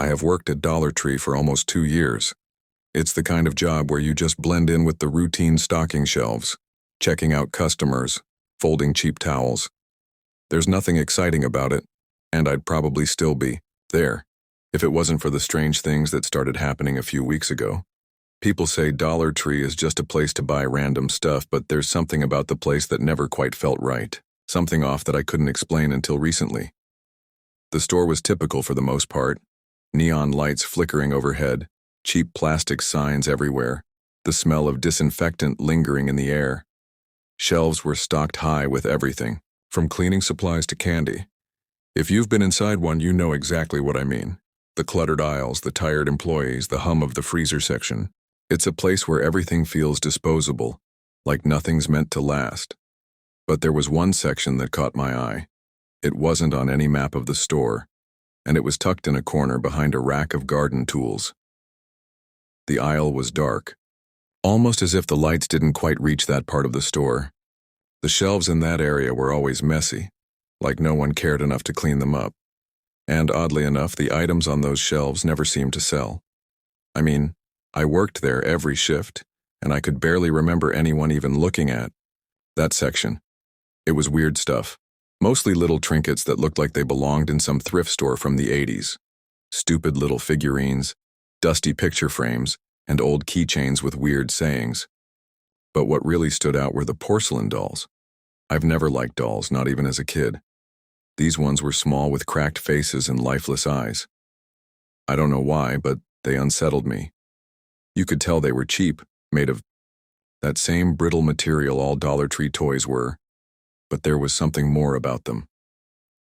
have worked at Dollar Tree for almost 2 years. It's the kind of job where you just blend in with the routine stocking shelves, checking out customers, folding cheap towels. There's nothing exciting about it, and I'd probably still be there if it wasn't for the strange things that started happening a few weeks ago. People say Dollar Tree is just a place to buy random stuff, but there's something about the place that never quite felt right, something off that I couldn't explain until recently. The store was typical for the most part, neon lights flickering overhead, cheap plastic signs everywhere, the smell of disinfectant lingering in the air. Shelves were stocked high with everything, from cleaning supplies to candy. If you've been inside one, you know exactly what I mean. The cluttered aisles, the tired employees, the hum of the freezer section. It's a place where everything feels disposable, like nothing's meant to last. But there was one section that caught my eye. It wasn't on any map of the store, and it was tucked in a corner behind a rack of garden tools. The aisle was dark, almost as if the lights didn't quite reach that part of the store. The shelves in that area were always messy, like no one cared enough to clean them up. And oddly enough, the items on those shelves never seemed to sell. I mean, I worked there every shift, and I could barely remember anyone even looking at that section. It was weird stuff, mostly little trinkets that looked like they belonged in some thrift store from the 80s. Stupid little figurines, dusty picture frames, and old keychains with weird sayings. But what really stood out were the porcelain dolls. I've never liked dolls, not even as a kid. These ones were small with cracked faces and lifeless eyes. I don't know why, but they unsettled me. You could tell they were cheap, made of that same brittle material all Dollar Tree toys were, but there was something more about them.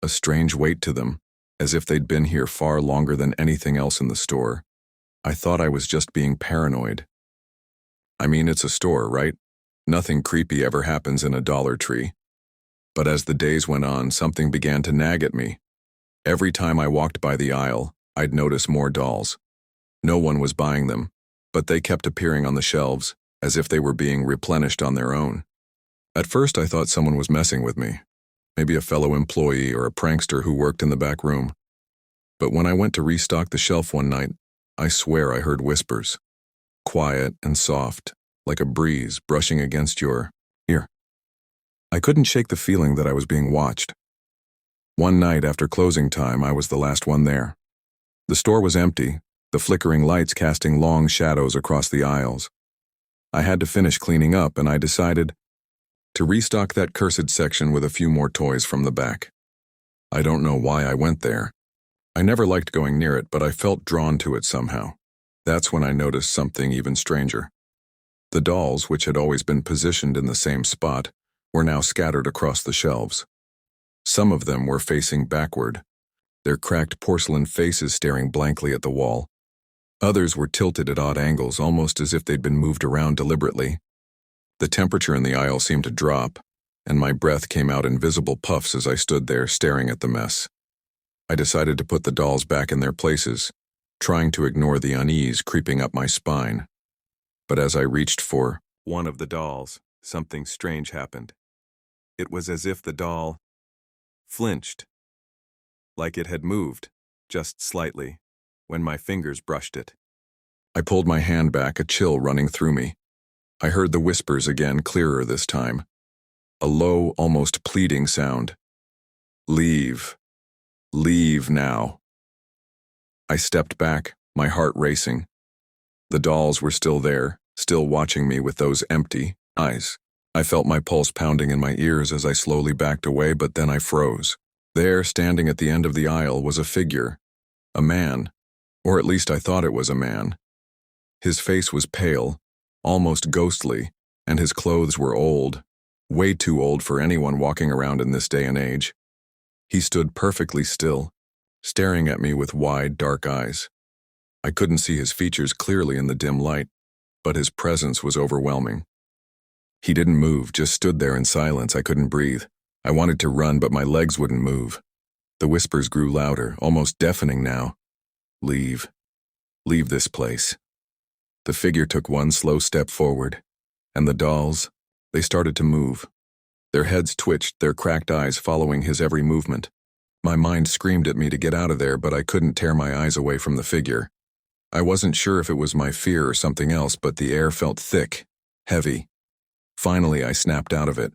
A strange weight to them, as if they'd been here far longer than anything else in the store. I thought I was just being paranoid. I mean, it's a store, right? Nothing creepy ever happens in a Dollar Tree. But as the days went on, something began to nag at me. Every time I walked by the aisle, I'd notice more dolls. No one was buying them, but they kept appearing on the shelves, as if they were being replenished on their own. At first I thought someone was messing with me, maybe a fellow employee or a prankster who worked in the back room. But when I went to restock the shelf one night, I swear I heard whispers, quiet and soft, like a breeze brushing against your ear. I couldn't shake the feeling that I was being watched. One night after closing time, I was the last one there. The store was empty, the flickering lights casting long shadows across the aisles. I had to finish cleaning up, and I decided to restock that cursed section with a few more toys from the back. I don't know why I went there. I never liked going near it, but I felt drawn to it somehow. That's when I noticed something even stranger. The dolls, which had always been positioned in the same spot, were now scattered across the shelves. Some of them were facing backward, their cracked porcelain faces staring blankly at the wall. Others were tilted at odd angles, almost as if they'd been moved around deliberately. The temperature in the aisle seemed to drop, and my breath came out in visible puffs as I stood there staring at the mess. I decided to put the dolls back in their places, trying to ignore the unease creeping up my spine. But as I reached for one of the dolls, something strange happened. It was as if the doll flinched, like it had moved, just slightly, when my fingers brushed it. I pulled my hand back, a chill running through me. I heard the whispers again, clearer this time. A low, almost pleading sound. Leave. Leave now. I stepped back, my heart racing. The dolls were still there, still watching me with those empty eyes. I felt my pulse pounding in my ears as I slowly backed away, but then I froze. There, standing at the end of the aisle, was a figure. A man. Or at least I thought it was a man. His face was pale, almost ghostly, and his clothes were old, way too old for anyone walking around in this day and age. He stood perfectly still, staring at me with wide, dark eyes. I couldn't see his features clearly in the dim light, but his presence was overwhelming. He didn't move, just stood there in silence. I couldn't breathe. I wanted to run, but my legs wouldn't move. The whispers grew louder, almost deafening now. Leave. Leave this place. The figure took one slow step forward, and the dolls, they started to move. Their heads twitched, their cracked eyes following his every movement. My mind screamed at me to get out of there, but I couldn't tear my eyes away from the figure. I wasn't sure if it was my fear or something else, but the air felt thick, heavy. Finally, I snapped out of it.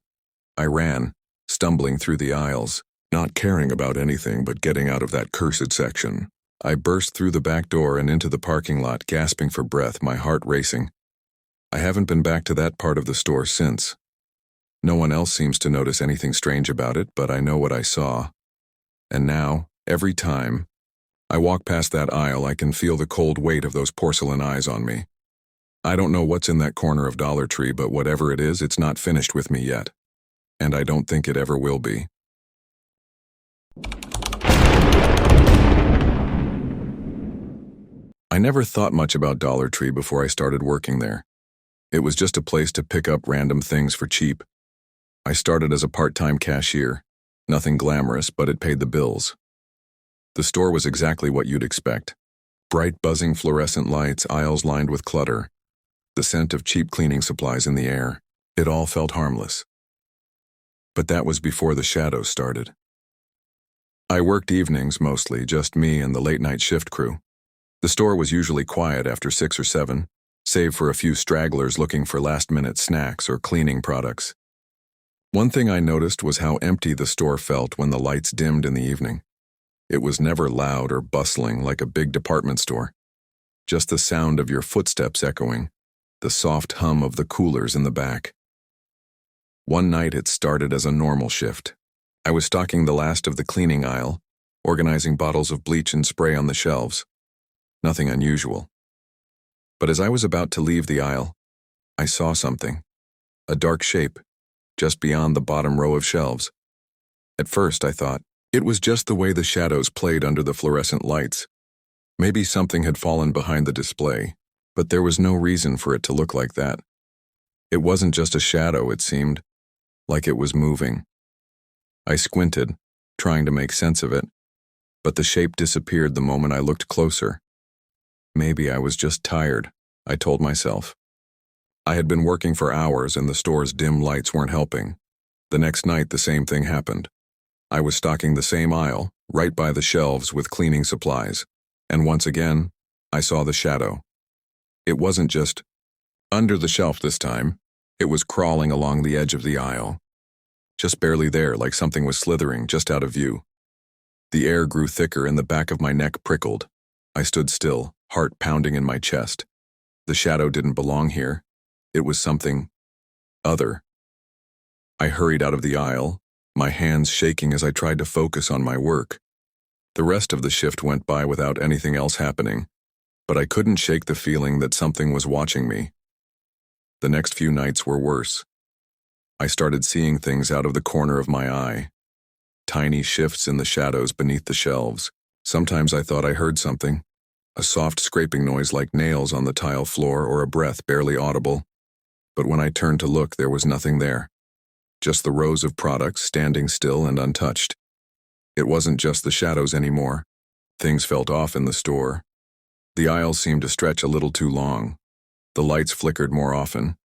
I ran, stumbling through the aisles, not caring about anything but getting out of that cursed section. I burst through the back door and into the parking lot, gasping for breath, my heart racing. I haven't been back to that part of the store since. No one else seems to notice anything strange about it, but I know what I saw. And now, every time I walk past that aisle, I can feel the cold weight of those porcelain eyes on me. I don't know what's in that corner of Dollar Tree, but whatever it is, it's not finished with me yet. And I don't think it ever will be. I never thought much about Dollar Tree before I started working there. It was just a place to pick up random things for cheap. I started as a part-time cashier. Nothing glamorous, but it paid the bills. The store was exactly what you'd expect. Bright, buzzing fluorescent lights, aisles lined with clutter, the scent of cheap cleaning supplies in the air. It all felt harmless. But that was before the shadows started. I worked evenings mostly, just me and the late-night shift crew. The store was usually quiet after 6 or 7, save for a few stragglers looking for last-minute snacks or cleaning products. One thing I noticed was how empty the store felt when the lights dimmed in the evening. It was never loud or bustling like a big department store. Just the sound of your footsteps echoing, the soft hum of the coolers in the back. One night it started as a normal shift. I was stocking the last of the cleaning aisle, organizing bottles of bleach and spray on the shelves. Nothing unusual. But as I was about to leave the aisle, I saw something. A dark shape, just beyond the bottom row of shelves. At first I thought, it was just the way the shadows played under the fluorescent lights. Maybe something had fallen behind the display, but there was no reason for it to look like that. It wasn't just a shadow, it seemed, like it was moving. I squinted, trying to make sense of it, but the shape disappeared the moment I looked closer. Maybe I was just tired, I told myself. I had been working for hours and the store's dim lights weren't helping. The next night the same thing happened. I was stocking the same aisle, right by the shelves with cleaning supplies, and once again, I saw the shadow. It wasn't just under the shelf this time, it was crawling along the edge of the aisle. Just barely there, like something was slithering just out of view. The air grew thicker and the back of my neck prickled. I stood still, heart pounding in my chest. The shadow didn't belong here. It was something other. I hurried out of the aisle, my hands shaking as I tried to focus on my work. The rest of the shift went by without anything else happening, but I couldn't shake the feeling that something was watching me. The next few nights were worse. I started seeing things out of the corner of my eye. Tiny shifts in the shadows beneath the shelves. Sometimes I thought I heard something. A soft scraping noise like nails on the tile floor or a breath barely audible. But when I turned to look, there was nothing there. Just the rows of products standing still and untouched. It wasn't just the shadows anymore. Things felt off in the store. The aisles seemed to stretch a little too long. The lights flickered more often.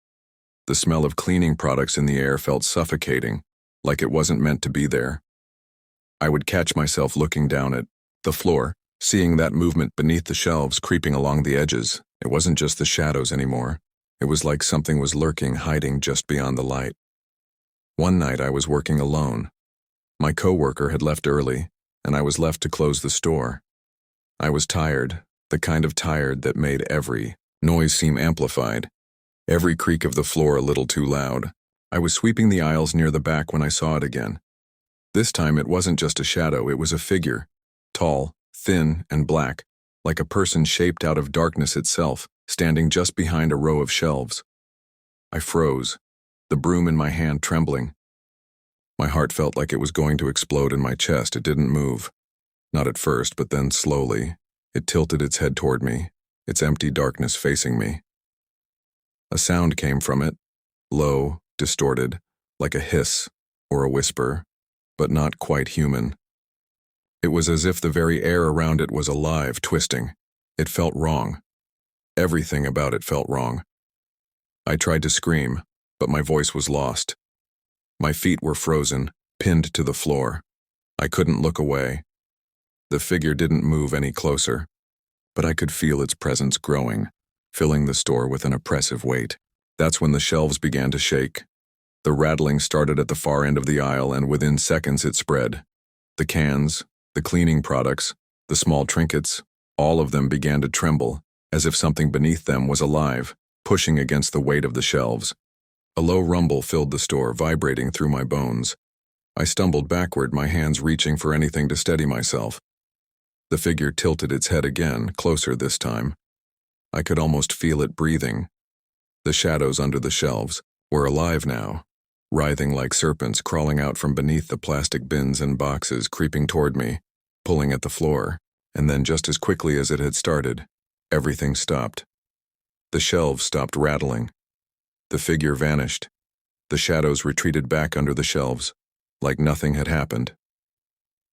The smell of cleaning products in the air felt suffocating, like it wasn't meant to be there. I would catch myself looking down at the floor, seeing that movement beneath the shelves creeping along the edges. It wasn't just the shadows anymore. It was like something was lurking, hiding just beyond the light. One night I was working alone. My coworker had left early, and I was left to close the store. I was tired, the kind of tired that made every noise seem amplified, every creak of the floor a little too loud. I was sweeping the aisles near the back when I saw it again. This time it wasn't just a shadow, it was a figure, tall, thin, and black, like a person shaped out of darkness itself, standing just behind a row of shelves. I froze, the broom in my hand trembling. My heart felt like it was going to explode in my chest. It didn't move. Not at first, but then slowly, it tilted its head toward me, its empty darkness facing me. A sound came from it, low, distorted, like a hiss or a whisper, but not quite human. It was as if the very air around it was alive, twisting. It felt wrong. Everything about it felt wrong. I tried to scream, but my voice was lost. My feet were frozen, pinned to the floor. I couldn't look away. The figure didn't move any closer, but I could feel its presence growing, filling the store with an oppressive weight. That's when the shelves began to shake. The rattling started at the far end of the aisle, and within seconds it spread. The cans, the cleaning products, the small trinkets, all of them began to tremble, as if something beneath them was alive, pushing against the weight of the shelves. A low rumble filled the store, vibrating through my bones. I stumbled backward, my hands reaching for anything to steady myself. The figure tilted its head again, closer this time. I could almost feel it breathing. The shadows under the shelves were alive now, writhing like serpents, crawling out from beneath the plastic bins and boxes, creeping toward me, pulling at the floor, and then just as quickly as it had started, everything stopped. The shelves stopped rattling. The figure vanished. The shadows retreated back under the shelves, like nothing had happened.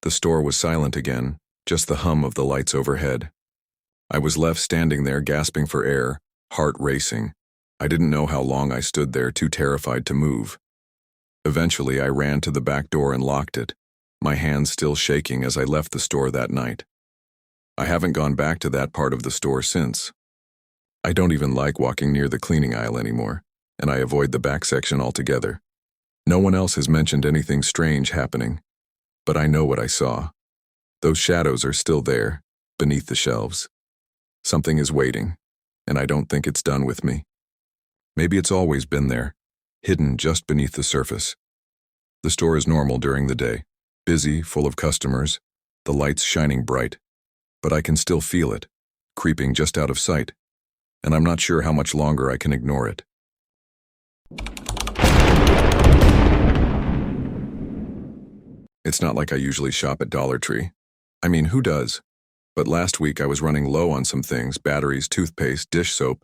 The store was silent again, just the hum of the lights overhead. I was left standing there, gasping for air, heart racing. I didn't know how long I stood there, too terrified to move. Eventually, I ran to the back door and locked it, my hands still shaking as I left the store that night. I haven't gone back to that part of the store since. I don't even like walking near the cleaning aisle anymore, and I avoid the back section altogether. No one else has mentioned anything strange happening, but I know what I saw. Those shadows are still there, beneath the shelves. Something is waiting, and I don't think it's done with me. Maybe it's always been there, hidden just beneath the surface. The store is normal during the day, busy, full of customers, the lights shining bright, but I can still feel it, creeping just out of sight, and I'm not sure how much longer I can ignore it. It's not like I usually shop at Dollar Tree. I mean, who does? But last week I was running low on some things: batteries, toothpaste, dish soap,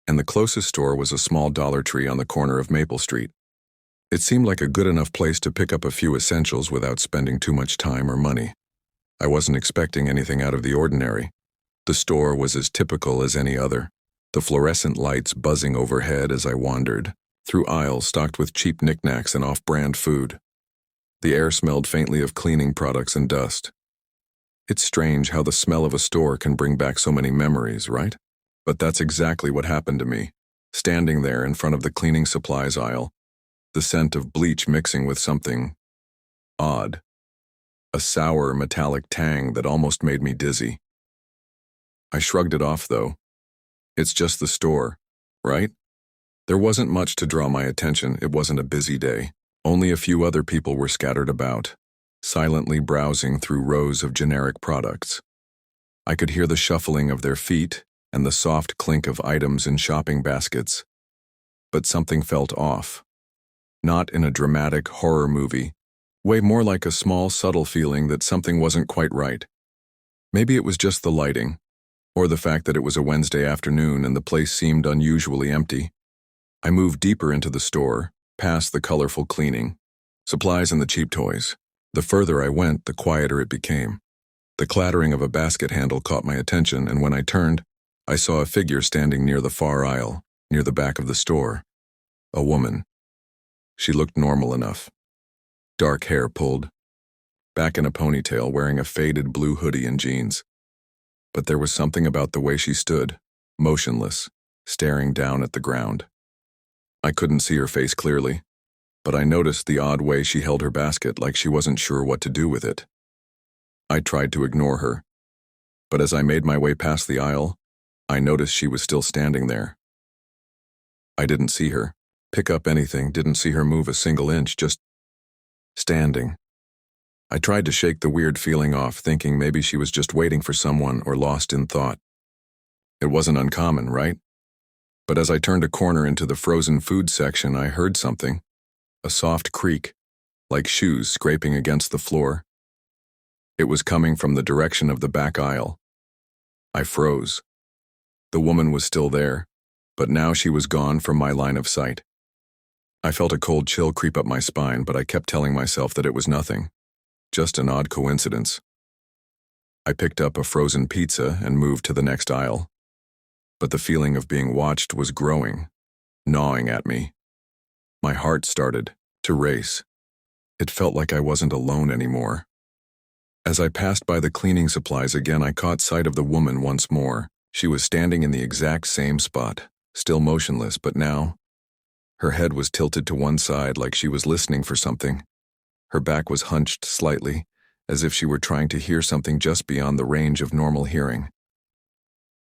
and the closest store was a small Dollar Tree on the corner of Maple Street. It seemed like a good enough place to pick up a few essentials without spending too much time or money. I wasn't expecting anything out of the ordinary. The store was as typical as any other, the fluorescent lights buzzing overhead as I wandered, through aisles stocked with cheap knickknacks and off-brand food. The air smelled faintly of cleaning products and dust. It's strange how the smell of a store can bring back so many memories, right? But that's exactly what happened to me, standing there in front of the cleaning supplies aisle, the scent of bleach mixing with something odd, a sour metallic tang that almost made me dizzy. I shrugged it off, though. It's just the store, right? There wasn't much to draw my attention. It wasn't a busy day. Only a few other people were scattered about, silently browsing through rows of generic products. I could hear the shuffling of their feet and the soft clink of items in shopping baskets. But something felt off. Not in a dramatic horror movie, way more like a small, subtle feeling that something wasn't quite right. Maybe it was just the lighting, or the fact that it was a Wednesday afternoon and the place seemed unusually empty. I moved deeper into the store, past the colorful cleaning, supplies and the cheap toys. The further I went, the quieter it became. The clattering of a basket handle caught my attention, and when I turned, I saw a figure standing near the far aisle, near the back of the store. A woman. She looked normal enough. Dark hair pulled back in a ponytail, wearing a faded blue hoodie and jeans. But there was something about the way she stood, motionless, staring down at the ground. I couldn't see her face clearly, but I noticed the odd way she held her basket, like she wasn't sure what to do with it. I tried to ignore her, but as I made my way past the aisle, I noticed she was still standing there. I didn't see her pick up anything, didn't see her move a single inch, just standing. I tried to shake the weird feeling off, thinking maybe she was just waiting for someone or lost in thought. It wasn't uncommon, right? But as I turned a corner into the frozen food section, I heard something. A soft creak, like shoes scraping against the floor. It was coming from the direction of the back aisle. I froze. The woman was still there, but now she was gone from my line of sight. I felt a cold chill creep up my spine, but I kept telling myself that it was nothing, just an odd coincidence. I picked up a frozen pizza and moved to the next aisle. But the feeling of being watched was growing, gnawing at me. My heart started to race. It felt like I wasn't alone anymore. As I passed by the cleaning supplies again, I caught sight of the woman once more. She was standing in the exact same spot, still motionless, but now, her head was tilted to one side like she was listening for something. Her back was hunched slightly, as if she were trying to hear something just beyond the range of normal hearing.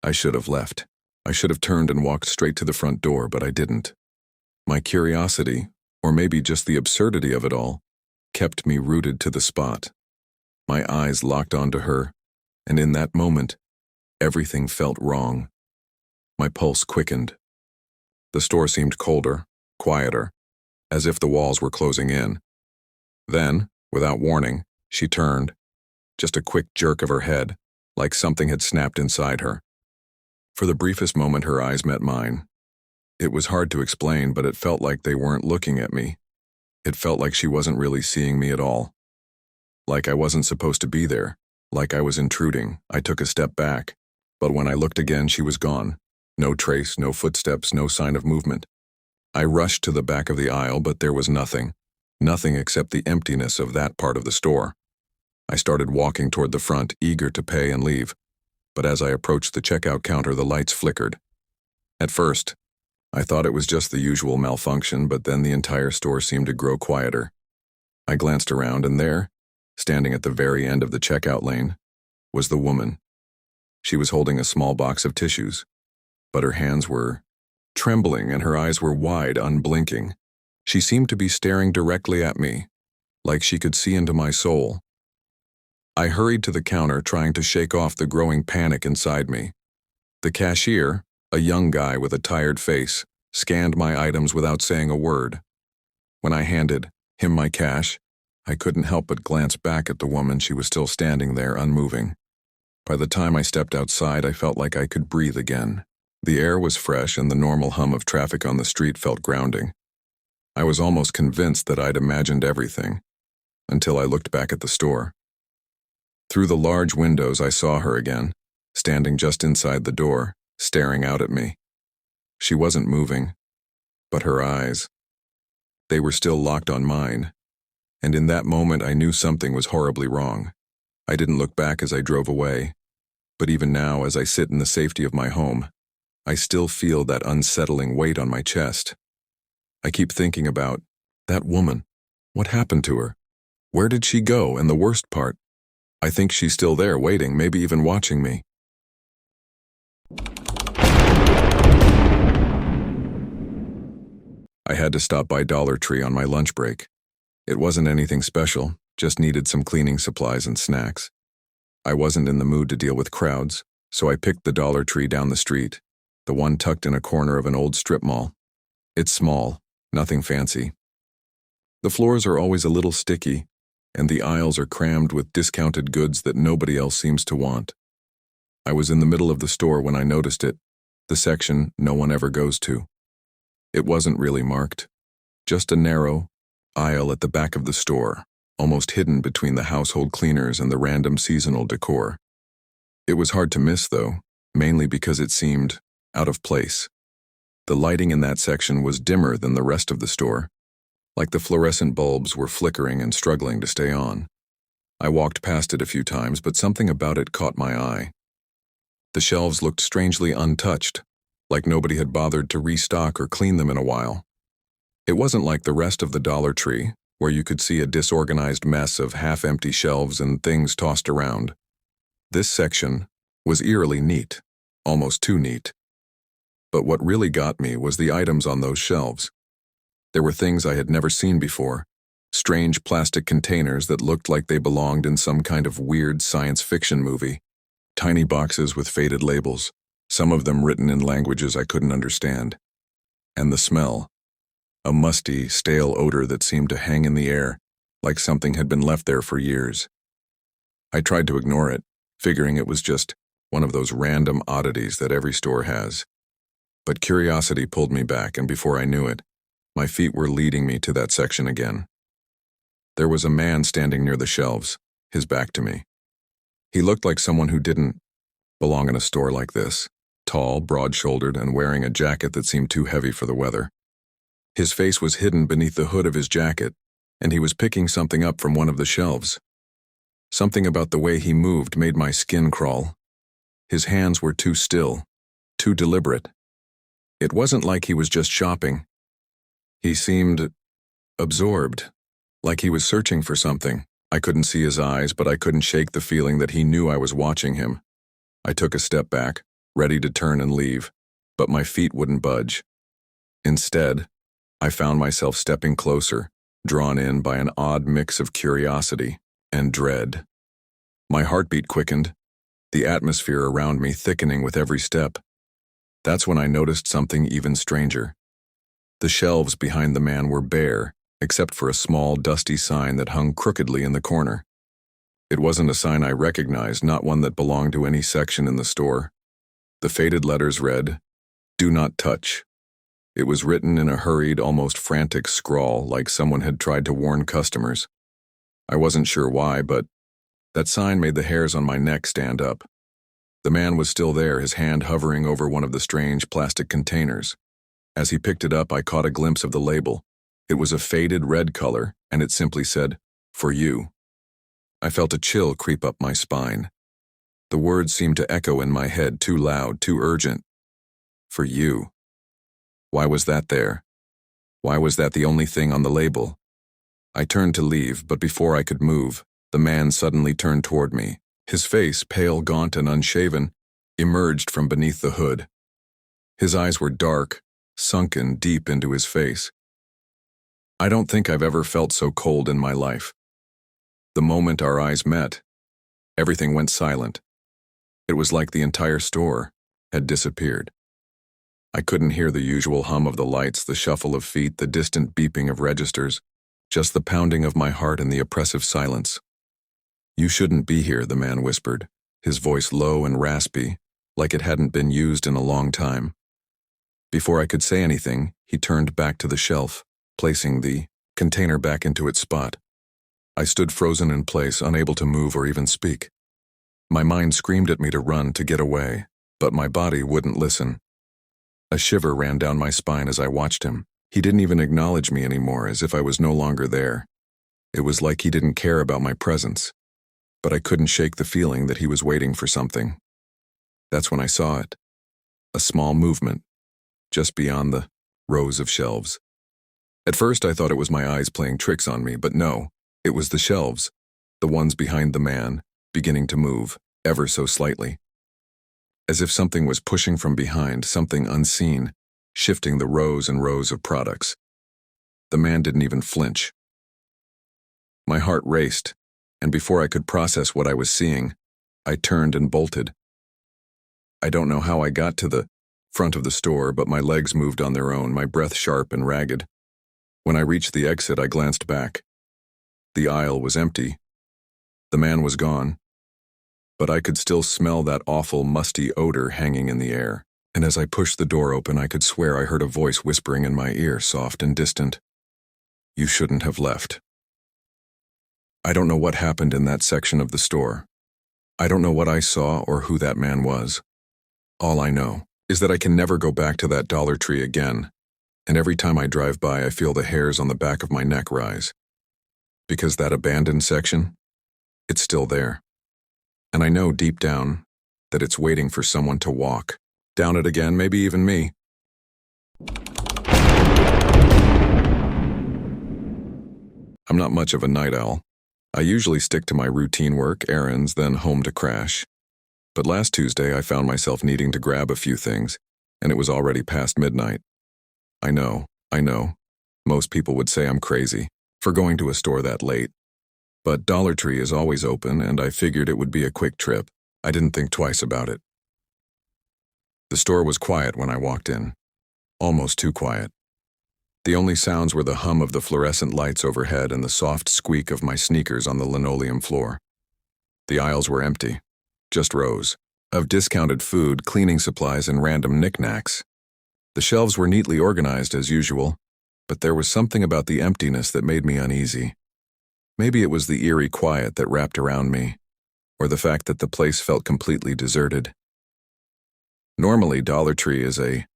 I should have left. I should have turned and walked straight to the front door, but I didn't. My curiosity, or maybe just the absurdity of it all, kept me rooted to the spot. My eyes locked onto her, and in that moment, everything felt wrong. My pulse quickened. The store seemed colder, quieter, as if the walls were closing in. Then, without warning, she turned, just a quick jerk of her head, like something had snapped inside her. For the briefest moment, her eyes met mine. It was hard to explain, but it felt like they weren't looking at me. It felt like she wasn't really seeing me at all. Like I wasn't supposed to be there, like I was intruding. I took a step back, but when I looked again, she was gone. No trace, no footsteps, no sign of movement. I rushed to the back of the aisle, but there was nothing. Nothing except the emptiness of that part of the store. I started walking toward the front, eager to pay and leave. But as I approached the checkout counter, the lights flickered. At first, I thought it was just the usual malfunction, but then the entire store seemed to grow quieter. I glanced around, and there, standing at the very end of the checkout lane, was the woman. She was holding a small box of tissues, but her hands were trembling and her eyes were wide, unblinking. She seemed to be staring directly at me, like she could see into my soul. I hurried to the counter, trying to shake off the growing panic inside me. The cashier, a young guy with a tired face, scanned my items without saying a word. When I handed him my cash, I couldn't help but glance back at the woman. She was still standing there, unmoving. By the time I stepped outside, I felt like I could breathe again. The air was fresh and the normal hum of traffic on the street felt grounding. I was almost convinced that I'd imagined everything, until I looked back at the store. Through the large windows, I saw her again, standing just inside the door, staring out at me. She wasn't moving, but her eyes, they were still locked on mine, and in that moment I knew something was horribly wrong. I didn't look back as I drove away, but even now, as I sit in the safety of my home, I still feel that unsettling weight on my chest. I keep thinking about that woman. What happened to her? Where did she go? And the worst part, I think she's still there, waiting, maybe even watching me. I had to stop by Dollar Tree on my lunch break. It wasn't anything special, just needed some cleaning supplies and snacks. I wasn't in the mood to deal with crowds, so I picked the Dollar Tree down the street, the one tucked in a corner of an old strip mall. It's small, nothing fancy. The floors are always a little sticky, and the aisles are crammed with discounted goods that nobody else seems to want. I was in the middle of the store when I noticed it, the section no one ever goes to. It wasn't really marked, just a narrow aisle at the back of the store, almost hidden between the household cleaners and the random seasonal decor. It was hard to miss, though, mainly because it seemed out of place. The lighting in that section was dimmer than the rest of the store, like the fluorescent bulbs were flickering and struggling to stay on. I walked past it a few times, but something about it caught my eye. The shelves looked strangely untouched, like nobody had bothered to restock or clean them in a while. It wasn't like the rest of the Dollar Tree, where you could see a disorganized mess of half-empty shelves and things tossed around. This section was eerily neat, almost too neat. But what really got me was the items on those shelves. There were things I had never seen before, strange plastic containers that looked like they belonged in some kind of weird science fiction movie, tiny boxes with faded labels, some of them written in languages I couldn't understand. And the smell, a musty, stale odor that seemed to hang in the air, like something had been left there for years. I tried to ignore it, figuring it was just one of those random oddities that every store has. But curiosity pulled me back, and before I knew it, my feet were leading me to that section again. There was a man standing near the shelves, his back to me. He looked like someone who didn't belong in a store like this, tall, broad-shouldered, and wearing a jacket that seemed too heavy for the weather. His face was hidden beneath the hood of his jacket, and he was picking something up from one of the shelves. Something about the way he moved made my skin crawl. His hands were too still, too deliberate. It wasn't like he was just shopping. He seemed absorbed, like he was searching for something. I couldn't see his eyes, but I couldn't shake the feeling that he knew I was watching him. I took a step back, ready to turn and leave, but my feet wouldn't budge. Instead, I found myself stepping closer, drawn in by an odd mix of curiosity and dread. My heartbeat quickened, the atmosphere around me thickening with every step. That's when I noticed something even stranger. The shelves behind the man were bare, except for a small, dusty sign that hung crookedly in the corner. It wasn't a sign I recognized, not one that belonged to any section in the store. The faded letters read, "Do not touch." It was written in a hurried, almost frantic scrawl, like someone had tried to warn customers. I wasn't sure why, but that sign made the hairs on my neck stand up. The man was still there, his hand hovering over one of the strange plastic containers. As he picked it up, I caught a glimpse of the label. It was a faded red color, and it simply said, "For you." I felt a chill creep up my spine. The words seemed to echo in my head, too loud, too urgent. For you. Why was that there? Why was that the only thing on the label? I turned to leave, but before I could move, the man suddenly turned toward me. His face, pale, gaunt, and unshaven, emerged from beneath the hood. His eyes were dark, sunken deep into his face. I don't think I've ever felt so cold in my life. The moment our eyes met, everything went silent. It was like the entire store had disappeared. I couldn't hear the usual hum of the lights, the shuffle of feet, the distant beeping of registers, just the pounding of my heart and the oppressive silence. "You shouldn't be here," the man whispered, his voice low and raspy, like it hadn't been used in a long time. Before I could say anything, he turned back to the shelf, placing the container back into its spot. I stood frozen in place, unable to move or even speak. My mind screamed at me to run, to get away, but my body wouldn't listen. A shiver ran down my spine as I watched him. He didn't even acknowledge me anymore, as if I was no longer there. It was like he didn't care about my presence. But I couldn't shake the feeling that he was waiting for something. That's when I saw it. A small movement, just beyond the rows of shelves. At first I thought it was my eyes playing tricks on me, but no, it was the shelves, the ones behind the man, beginning to move, ever so slightly. As if something was pushing from behind, something unseen, shifting the rows and rows of products. The man didn't even flinch. My heart raced, and before I could process what I was seeing, I turned and bolted. I don't know how I got to the front of the store, but my legs moved on their own, my breath sharp and ragged. When I reached the exit, I glanced back. The aisle was empty. The man was gone. But I could still smell that awful, musty odor hanging in the air, and as I pushed the door open, I could swear I heard a voice whispering in my ear, soft and distant. "You shouldn't have left." I don't know what happened in that section of the store. I don't know what I saw or who that man was. All I know is that I can never go back to that Dollar Tree again, and every time I drive by, I feel the hairs on the back of my neck rise. Because that abandoned section, it's still there. And I know deep down that it's waiting for someone to walk down it again, maybe even me. I'm not much of a night owl. I usually stick to my routine work, errands, then home to crash. But last Tuesday I found myself needing to grab a few things, and it was already past midnight. I know. Most people would say I'm crazy for going to a store that late. But Dollar Tree is always open, and I figured it would be a quick trip. I didn't think twice about it. The store was quiet when I walked in. Almost too quiet. The only sounds were the hum of the fluorescent lights overhead and the soft squeak of my sneakers on the linoleum floor. The aisles were empty, just rows of discounted food, cleaning supplies, and random knickknacks. The shelves were neatly organized as usual, but there was something about the emptiness that made me uneasy. Maybe it was the eerie quiet that wrapped around me, or the fact that the place felt completely deserted. Normally, Dollar Tree is a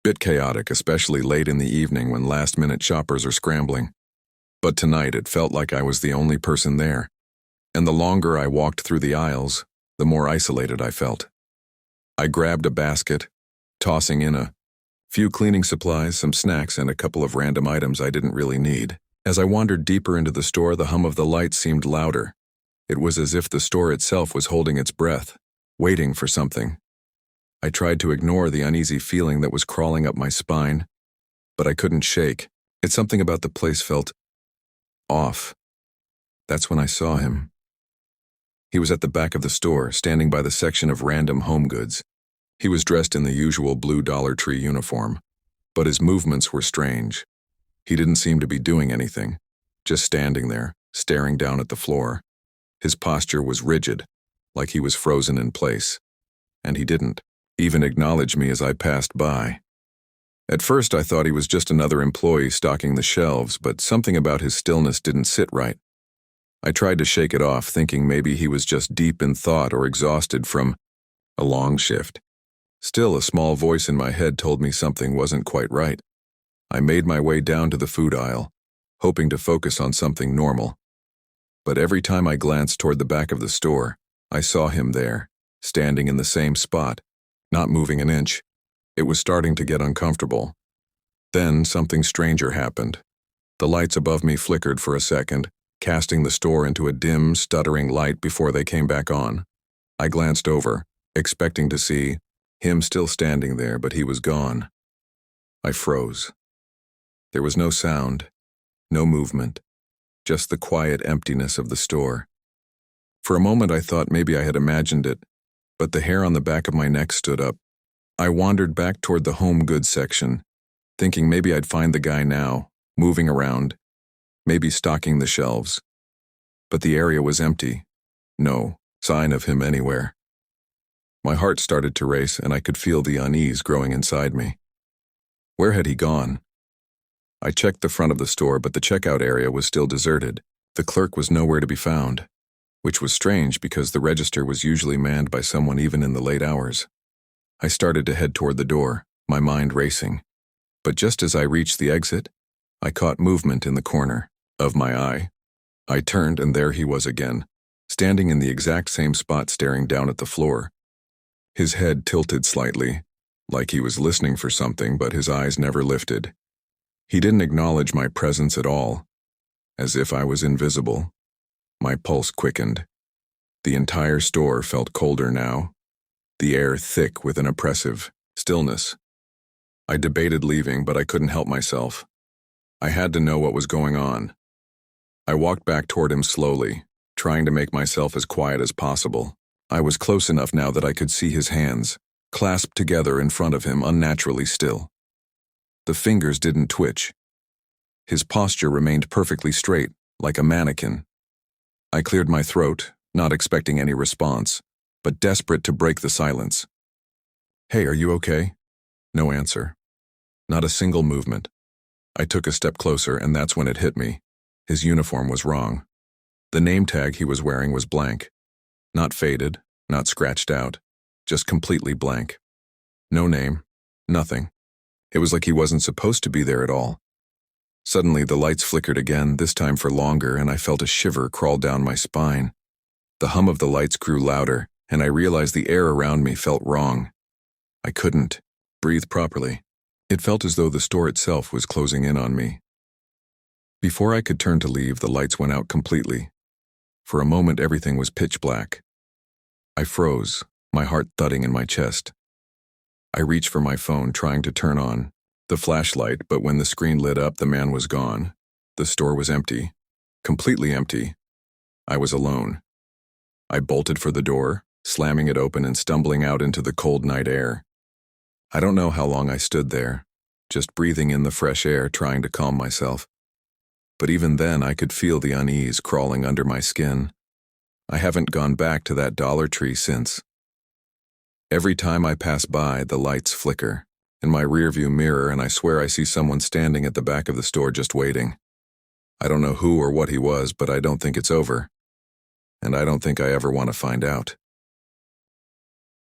bit chaotic, especially late in the evening when last-minute shoppers are scrambling. But tonight it felt like I was the only person there. And the longer I walked through the aisles, the more isolated I felt. I grabbed a basket, tossing in a few cleaning supplies, some snacks, and a couple of random items I didn't really need. As I wandered deeper into the store, the hum of the lights seemed louder. It was as if the store itself was holding its breath, waiting for something. I tried to ignore the uneasy feeling that was crawling up my spine, but I couldn't shake. It's something about the place felt off. That's when I saw him. He was at the back of the store, standing by the section of random home goods. He was dressed in the usual blue Dollar Tree uniform, but his movements were strange. He didn't seem to be doing anything, just standing there, staring down at the floor. His posture was rigid, like he was frozen in place, and he didn't even acknowledge me as I passed by. At first I thought he was just another employee stocking the shelves, but something about his stillness didn't sit right. I tried to shake it off, thinking maybe he was just deep in thought or exhausted from a long shift. Still, a small voice in my head told me something wasn't quite right. I made my way down to the food aisle, hoping to focus on something normal. But every time I glanced toward the back of the store, I saw him there, standing in the same spot, not moving an inch. It was starting to get uncomfortable. Then something stranger happened. The lights above me flickered for a second, casting the store into a dim, stuttering light before they came back on. I glanced over, expecting to see him still standing there, but he was gone. I froze. There was no sound, no movement, just the quiet emptiness of the store. For a moment I thought maybe I had imagined it, but the hair on the back of my neck stood up. I wandered back toward the home goods section, thinking maybe I'd find the guy now, moving around, maybe stocking the shelves. But the area was empty. No sign of him anywhere. My heart started to race, and I could feel the unease growing inside me. Where had he gone? I checked the front of the store, but the checkout area was still deserted. The clerk was nowhere to be found, which was strange because the register was usually manned by someone even in the late hours. I started to head toward the door, my mind racing. But just as I reached the exit, I caught movement in the corner of my eye. I turned, and there he was again, standing in the exact same spot, staring down at the floor. His head tilted slightly, like he was listening for something, but his eyes never lifted. He didn't acknowledge my presence at all, as if I was invisible. My pulse quickened. The entire store felt colder now, the air thick with an oppressive stillness. I debated leaving, but I couldn't help myself. I had to know what was going on. I walked back toward him slowly, trying to make myself as quiet as possible. I was close enough now that I could see his hands, clasped together in front of him, unnaturally still. The fingers didn't twitch. His posture remained perfectly straight, like a mannequin. I cleared my throat, not expecting any response, but desperate to break the silence. "Hey, are you okay?" No answer. Not a single movement. I took a step closer, and that's when it hit me. His uniform was wrong. The name tag he was wearing was blank. Not faded, not scratched out, just completely blank. No name, nothing. It was like he wasn't supposed to be there at all. Suddenly, the lights flickered again, this time for longer, and I felt a shiver crawl down my spine. The hum of the lights grew louder, and I realized the air around me felt wrong. I couldn't breathe properly. It felt as though the store itself was closing in on me. Before I could turn to leave, the lights went out completely. For a moment, everything was pitch black. I froze, my heart thudding in my chest. I reached for my phone, trying to turn on the flashlight, but when the screen lit up, the man was gone. The store was empty, completely empty. I was alone. I bolted for the door, slamming it open and stumbling out into the cold night air. I don't know how long I stood there, just breathing in the fresh air, trying to calm myself. But even then, I could feel the unease crawling under my skin. I haven't gone back to that Dollar Tree since. Every time I pass by, the lights flicker in my rearview mirror, and I swear I see someone standing at the back of the store just waiting. I don't know who or what he was, but I don't think it's over. And I don't think I ever want to find out.